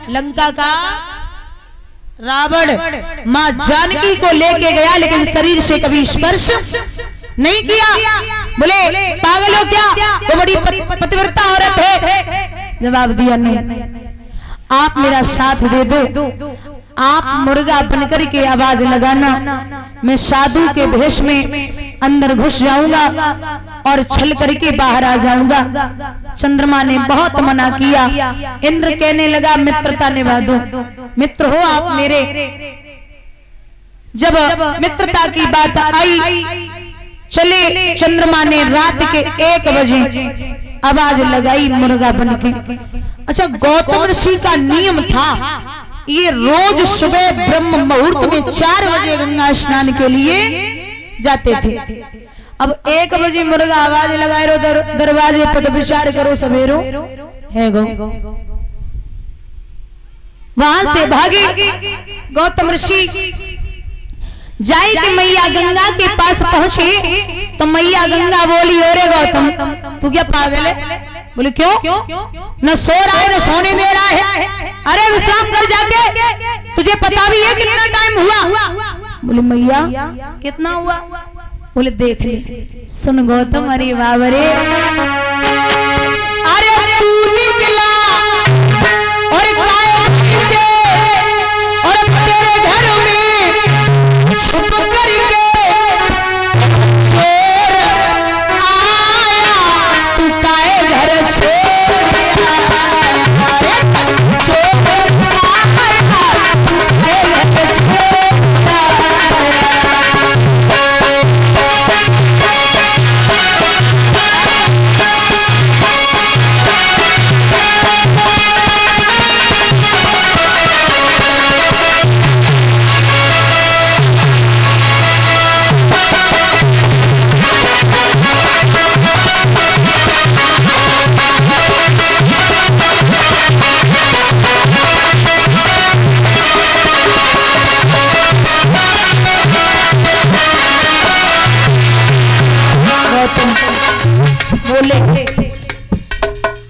लंका का रावण मां जानकी को लेके गया, लेकिन शरीर से कभी स्पर्श नहीं किया। बोले पागल हो क्या, वो बड़ी पतिव्रता औरत है। जवाब दिया नहीं, आप मेरा साथ दे दो, आप मुर्गा बनकर के आवाज लगाना, मैं साधु के भेष में अंदर घुस जाऊंगा और छल करके बाहर आ जाऊंगा। चंद्रमा ने बहुत मना किया। इंद्र कहने लगा मित्रता निभा दो, मित्र हो आप मेरे। जब मित्रता की बात आई, चले चंद्रमा ने रात के 1 बजे आवाज लगाई मुर्गा बन के। अच्छा, गौतम ऋषि का नियम था, ये रोज सुबह ब्रह्म मुहूर्त में 4 बजे गंगा स्नान के लिए जाते थे। अब 1 बजे मुर्गा आवाज लगाए रो दरवाजे पर, तो विचार करो सवेरो है गो। वहां से भागे गौतम ऋषि, जाए कि मैया गंगा के पास पहुंचे तो मैया गंगा बोली, अरे गौतम तू क्या पागल है? बोले क्यों? न सो रहा है न सोने दे रहा है। अरे विश्राम कर जाके, तुझे पता भी है कितना टाइम हुआ? बोले मैया कितना हुआ? बोले देख ले। सुन गौतम, अरे बाबरे, अरे तू निकला और से और तेरे घर में छुप करके चोर आया, तू काहे घर छोड़ आया? चोर आया, तू काहे घर छोड़ आया? बोले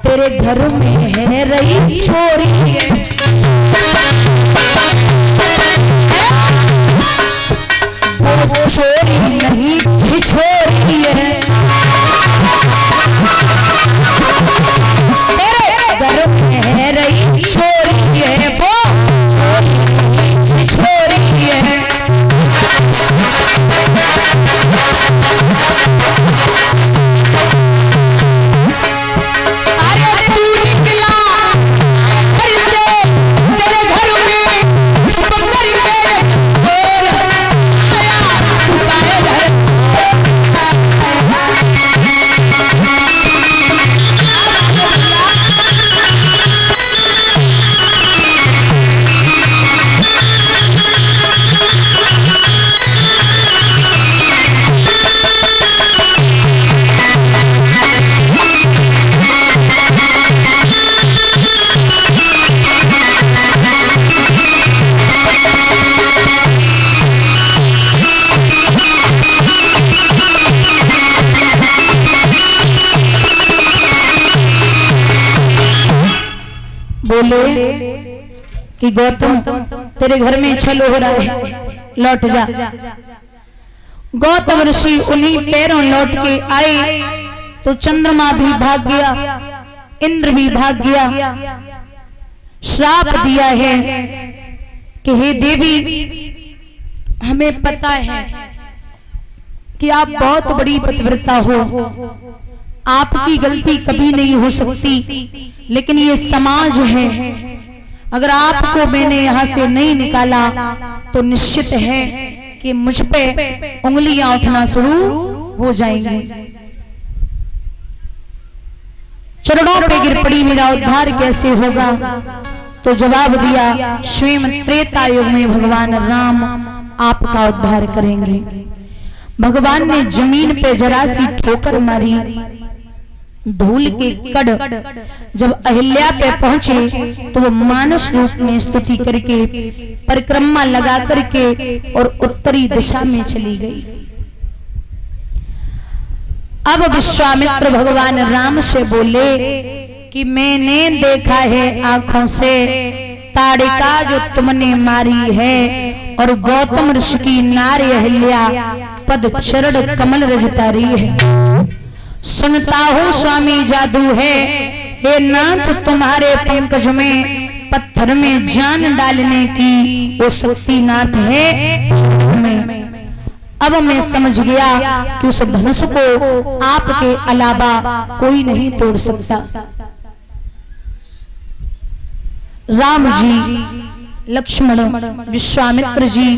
तेरे घर में है रही छोरी है, वो छोरी नहीं छिछोरी है। तेरे घर में है रही छोरी है, वो छोरी नहीं छिछोरी है। बोले कि गौतम तेरे घर में छल हो रहा है, लौट जा। गौतम ऋषि उन्हीं पैरों लौट के आए तो चंद्रमा भी भाग गया, इंद्र भी भाग गया। श्राप दिया है कि हे देवी, हमें पता है कि आप बहुत बड़ी पतिव्रता हो, आपकी गलती कभी नहीं हो सकती, लेकिन ये समाज है, अगर आपको मैंने यहाँ से नहीं निकाला तो निश्चित है कि मुझ पे उंगलियां उठना शुरू हो जाएंगी। चरणों पे गिर पड़ी, मेरा उद्धार कैसे होगा? तो जवाब दिया, स्वयं त्रेता युग में भगवान राम आपका उद्धार करेंगे। भगवान ने जमीन पे जरा सी ठोकर मारी, धूल के कण जब अहिल्या पे पहुंचे तो वो मानस रूप में स्तुति करके परिक्रमा लगा करके और उत्तरी दिशा में चली गई। अब विश्वामित्र भगवान राम से बोले कि मैंने देखा है आंखों से ताड़िका जो तुमने मारी है और गौतम ऋषि की नारी अहिल्या पद चरण कमल रजतारी है। सुनता हूँ स्वामी जादू है, हे नाथ तुम्हारे पंकज में पत्थर में जान डालने की वो शक्ति नाथ है में। अब मैं समझ गया कि उस धनुष को आपके अलावा कोई नहीं तोड़ सकता। राम जी, लक्ष्मण, विश्वामित्र जी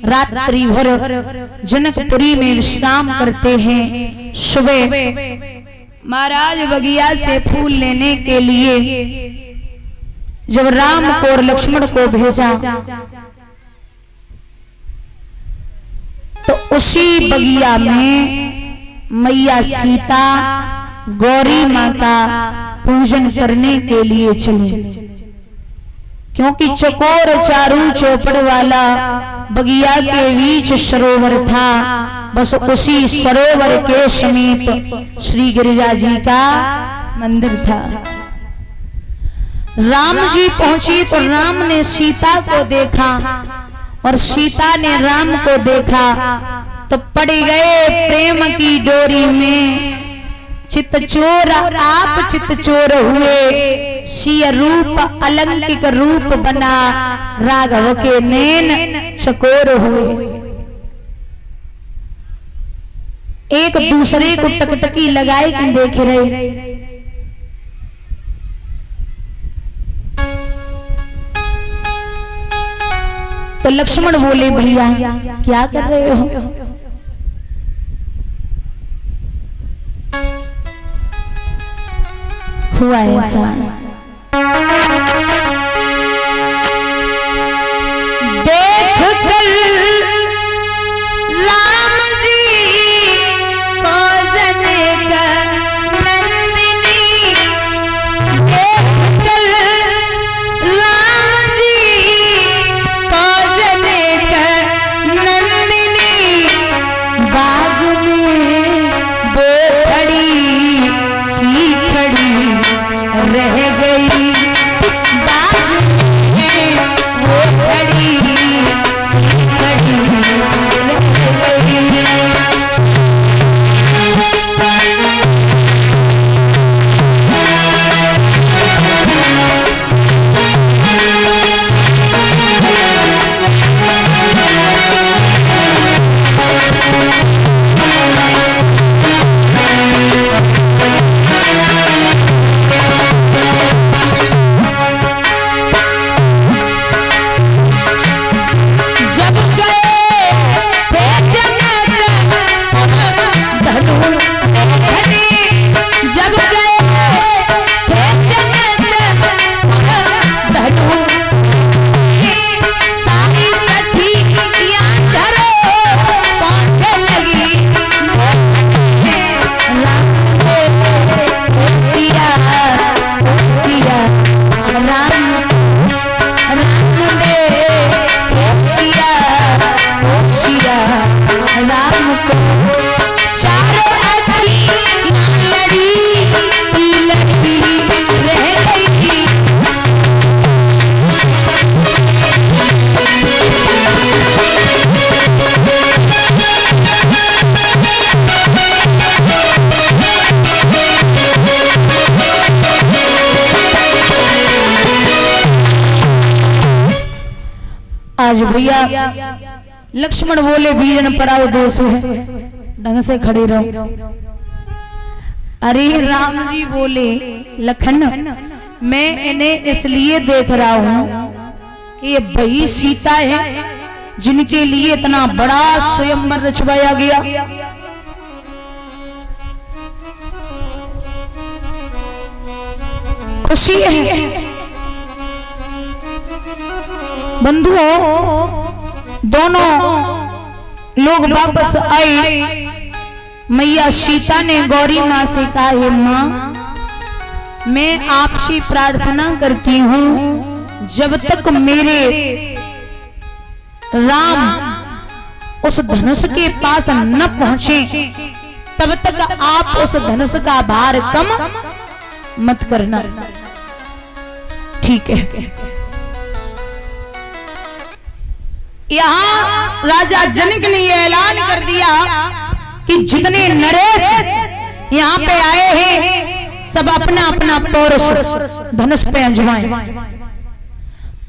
रात्रि भर जनकपुरी में विश्राम करते हैं। सुबह महाराज बगिया से फूल लेने के लिए जब राम को और लक्ष्मण को भेजा तो उसी बगिया में मैया सीता गौरी माँ का पूजन करने के लिए चले, क्योंकि चकोर चारू चौपड़ वाला बगिया के बीच सरोवर था। बस उसी सरोवर के समीप श्री गिरिजा जी का मंदिर था। राम जी पहुंची तो राम ने सीता को देखा और सीता ने राम को देखा तो पड़ गए प्रेम की डोरी में। चित चोर आप चित चोर हुए, सिय रूप अलंकिक रूप बना, राघव के नैन चकोर हुए। एक दूसरे को टकटकी लगाए कि देख रहे। तो लक्ष्मण बोले भैया क्या कर रहे हो? हुआ ऐसा, देख कर राम जी को जनक नंदिनी, देख कर राम जी को जनक नंदिनी, बाग में वो खड़ी की खड़ी रह गई, बाग में वो खड़ी खड़ी रह गई। आज भैया लक्ष्मण बोले वीरन पराओ देश है, ढंग से खड़े रहो। अरे राम जी बोले लखन मैं इन्हें इसलिए देख रहा हूँ कि ये वही सीता है जिनके लिए इतना बड़ा स्वयंवर रचवाया गया। खुशी है बंधुओं, दोनों लोग वापस आए। मैया सीता ने गौरी माँ से कहा, हे माँ मैं आपसे प्रार्थना करती हूँ जब तक मेरे राम उस धनुष के पास न पहुंचे तब तक आप उस धनुष का भार कम मत करना, ठीक है? यहाँ राजा जनक ने यह ऐलान कर दिया कि जितने नरेश यहाँ पे आए हैं सब अपना अपना पौरुष धनुष पे अंजवाएं।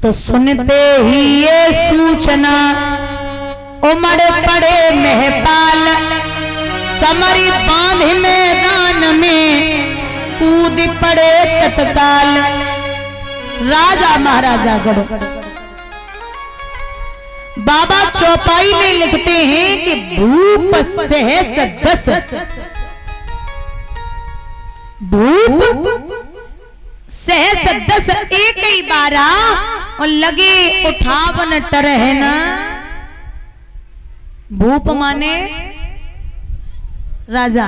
तो सुनते ही ये सूचना उमड़ पड़े महपाल, कमरी बांध मैदान में कूद पड़े तत्काल। राजा महाराजा गढ़ बाबा चौपाई में लिखते हैं कि भूप सहस दस, भूप सहस दस एक ही बारा और लगे उठावन टरहना। भूप माने राजा,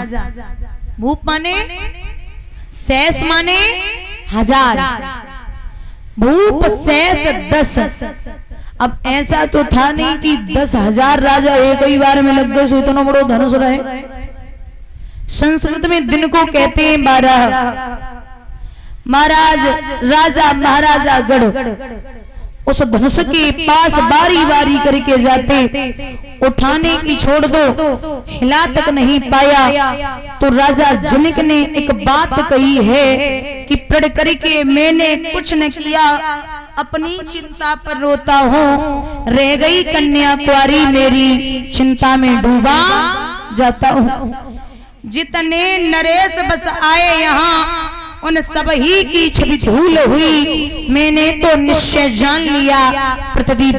भूप माने सहस माने हजार, भूप सहस दस। अब ऐसा तो था नहीं कि 10,000 राजा एक ही बार में लग गए सो इतना बड़ो धनुष रहे। संस्कृत में दिन को कहते हैं 12। महाराज राजा महाराजा गढ़ उस धनुष के पास बारी बारी करके जाते, उठाने की छोड़ दो, हिला तक नहीं पाया। तो राजा जनक ने एक बात कही है कि प्रण करके मैंने कुछ न किया, अपनी चिंता पर रोता हूँ, रह गई कन्या कुंवारी मेरी चिंता में डूबा जाता हूँ। जितने नरेश बस आए यहाँ उन सब ही की छवि धूल हुई, मैंने तो निश्चय जान लिया पृथ्वी